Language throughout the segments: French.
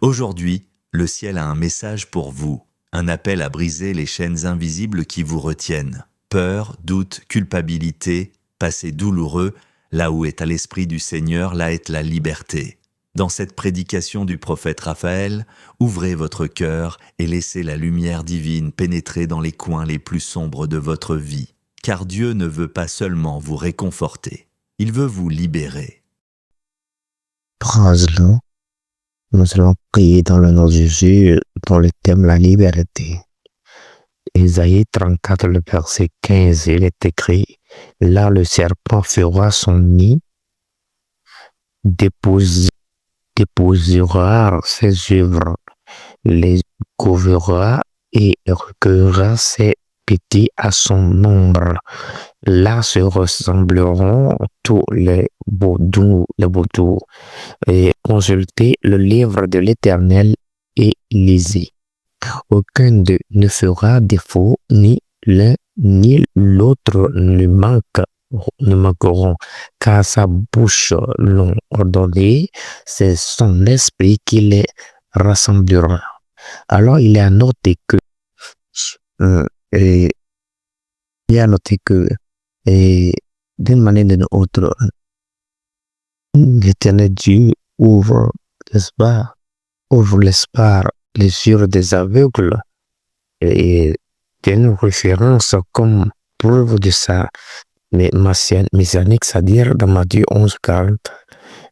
Aujourd'hui, le ciel a un message pour vous, un appel à briser les chaînes invisibles qui vous retiennent. Peur, doute, culpabilité, passé douloureux, là où est à l'esprit du Seigneur, là est la liberté. Dans cette prédication du prophète Raphaël, ouvrez votre cœur et laissez la lumière divine pénétrer dans les coins les plus sombres de votre vie, car Dieu ne veut pas seulement vous réconforter, il veut vous libérer. Phrase-là, nous allons prier dans le nom de Jésus, dans le thème la liberté. Ésaïe 34, le verset 15, il est écrit, là le serpent fera son nid, déposera ses œuvres, les couvrira et recueillera ses petits à son ombre. Là se ressembleront tous les vautours, et consultez le livre de l'Éternel et lisez. Aucun d'eux ne fera défaut, ni l'un ni l'autre ne manqueront, car sa bouche l'ont ordonné, c'est son esprit qui les rassemblera. Alors il est à noter que d'une manière ou d'une autre, l'Éternel Dieu ouvre les yeux des aveugles et une référence comme preuve de sa messianique, c'est-à-dire dans Matthieu 11, 40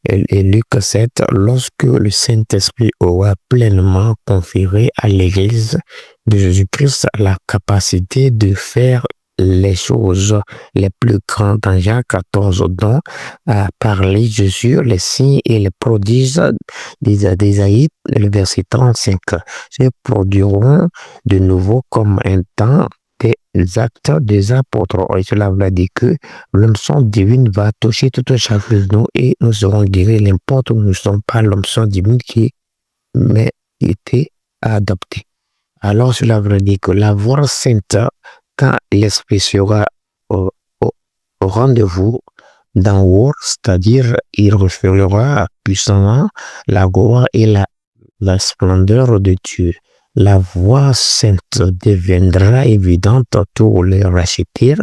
et Luc 7, lorsque le Saint-Esprit aura pleinement conféré à l'Église de Jésus-Christ la capacité de faire les choses les plus grandes dans Jean 14, dont a parlé Jésus, les signes et les prodiges d'Ésaïe, le verset 35, se produiront de nouveau comme un temps des actes des apôtres. Et cela veut dire que l'onction divine va toucher tout un chacun de nous et nous serons guéris, n'importe où nous ne sommes pas l'onction divine qui mais été adoptée. Alors cela veut dire que la voix sainte, quand l'Esprit sera au rendez-vous d'en haut, c'est-à-dire il reflètera puissamment la gloire et la splendeur de Dieu. La voix sainte deviendra évidente, tous les rachetés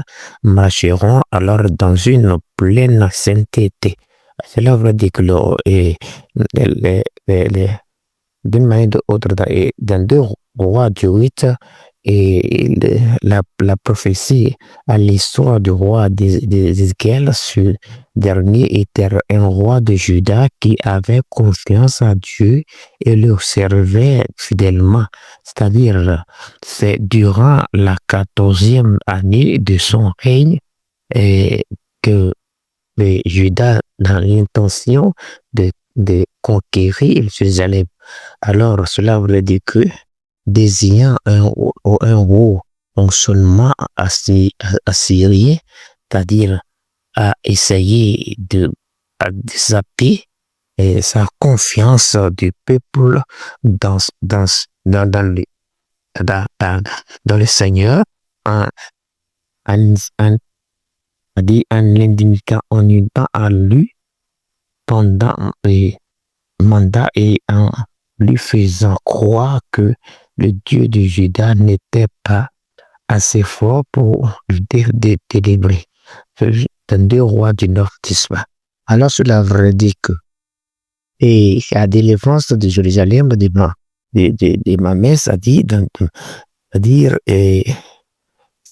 marcheront alors dans une pleine sainteté. Cela veut dire que d'une manière ou d'autre, dans 2 Rois du 8, et la prophétie à l'histoire du roi d'Ézéchiel, ce dernier était un roi de Juda qui avait confiance en Dieu et le servait fidèlement. C'est-à-dire, c'est durant la 14e année de son règne et que Juda dans l'intention de conquérir Jérusalem. Alors, cela veut dire que désignant un haut fonctionnement assyrien, c'est-à-dire à essayer de zapper sa confiance du peuple dans le Seigneur en l'indiquant à lui pendant les mandats et en lui faisant croire que le Dieu de Juda n'était pas assez fort pour le délivrer. Dans 2 Rois du Nord d'Israël. Alors cela veut dire que et la délivrance de Jérusalem de ma mère, c'est-à-dire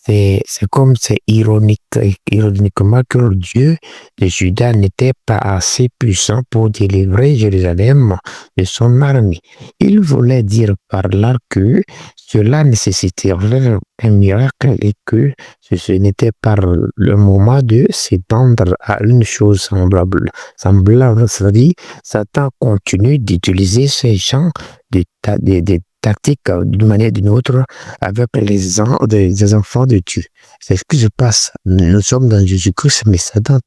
c'est comme c'est ironiquement que le Dieu de Juda n'était pas assez puissant pour délivrer Jérusalem de son armée. Il voulait dire par là que cela nécessiterait un miracle et que ce n'était pas le moment de s'étendre à une chose semblable. C'est-à-dire, Satan continue d'utiliser ces gens des tactiques d'une manière ou d'une autre avec des enfants de Dieu. C'est ce qui se passe. Nous sommes dans Jésus-Christ, mais Satan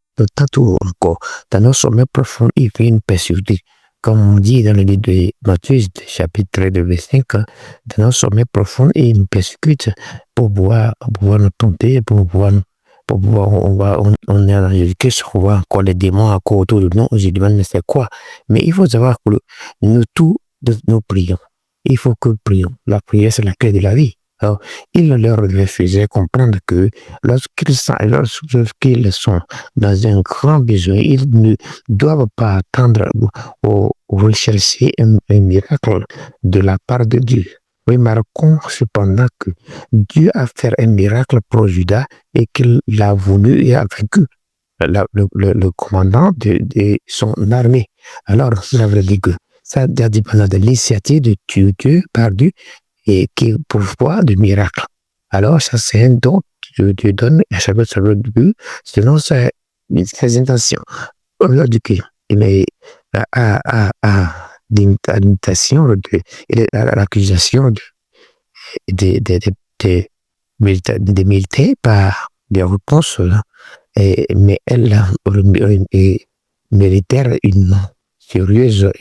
tout encore. Dans nos sommets profonds, il fait une persécution. Comme on dit dans le livre de Matthieu, chapitre 2, verset 5, dans nos sommets profonds, il nous persécute pour pouvoir nous tenter, on est dans Jésus-Christ, on voit encore les démons encore autour de nous, on se demande mais c'est quoi. Mais il faut savoir que nous tous, nous prions. Il faut que nous prions. La prière, c'est la clé de la vie. Alors, il leur faisait comprendre que lorsqu'ils sont dans un grand besoin, ils ne doivent pas attendre ou rechercher un miracle de la part de Dieu. Remarquons cependant que Dieu a fait un miracle pour Judas et qu'il l'a voulu et a vaincu le commandant de son armée. Alors, ça veut dire que ça dépend de l'initiative de Dieu par Dieu et qui pourvoit de miracles. Alors, ça, c'est un don que Dieu donne à chaque Dieu selon ses intentions. Aujourd'hui, il à l'imitation de l'accusation des militaires par des réponses, mais elle méritait une sérieuse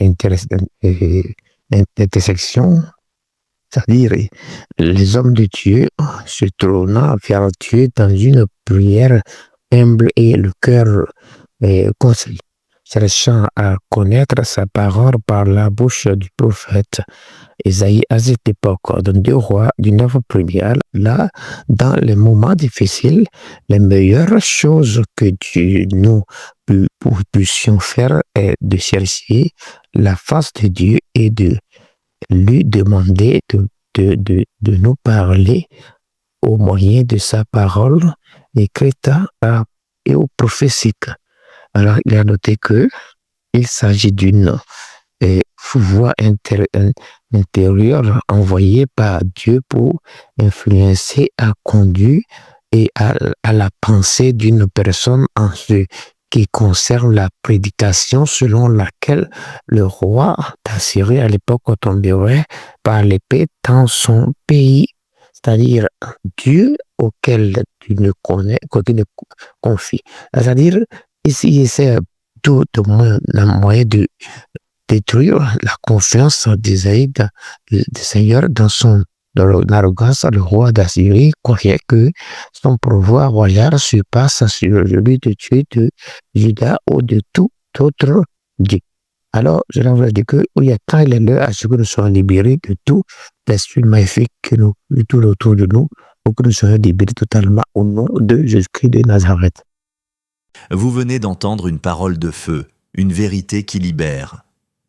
intersection, c'est-à-dire les hommes de Dieu se tournant vers Dieu dans une prière humble et le cœur conseil, cherchant à connaître sa parole par la bouche du prophète Isaïe à cette époque, dans 2 Rois du 9 première, là, dans les moments difficiles, les meilleures choses que nous puissions faire est de chercher la face de Dieu et de lui demander de nous parler au moyen de sa parole écrite et au prophétique. Alors, il a noté que il s'agit d'une voix intérieure envoyée par Dieu pour influencer, à conduire et à la pensée d'une personne en ce qui concerne la prédication selon laquelle le roi d'Assyrie à l'époque tomberait par l'épée dans son pays, c'est-à-dire Dieu auquel tu ne connais, tu ne confies. C'est-à-dire, ici, c'est tout le moyen de détruire la confiance d'Isaïe, du Seigneur, dans l'arrogance. Le roi d'Assyrie croyait que son pouvoir royal se passe sur celui de Dieu de Juda ou de tout autre Dieu. Alors, je leur dis que quand il est l'heure à ce que nous soyons libérés de tout l'esprit maléfique que nous tout autour de nous, pour que nous soyons libérés totalement au nom de Jésus-Christ de Nazareth. Vous venez d'entendre une parole de feu, une vérité qui libère.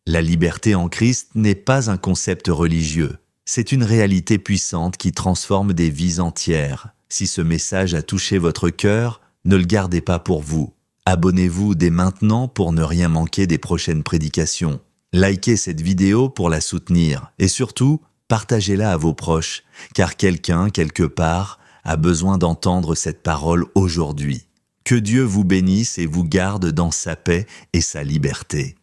La liberté en Christ n'est pas un concept religieux, c'est une réalité puissante qui transforme des vies entières. Si ce message a touché votre cœur, ne le gardez pas pour vous. Abonnez-vous dès maintenant pour ne rien manquer des prochaines prédications. Likez cette vidéo pour la soutenir et surtout, partagez-la à vos proches, car quelqu'un, quelque part, a besoin d'entendre cette parole aujourd'hui. Que Dieu vous bénisse et vous garde dans sa paix et sa liberté.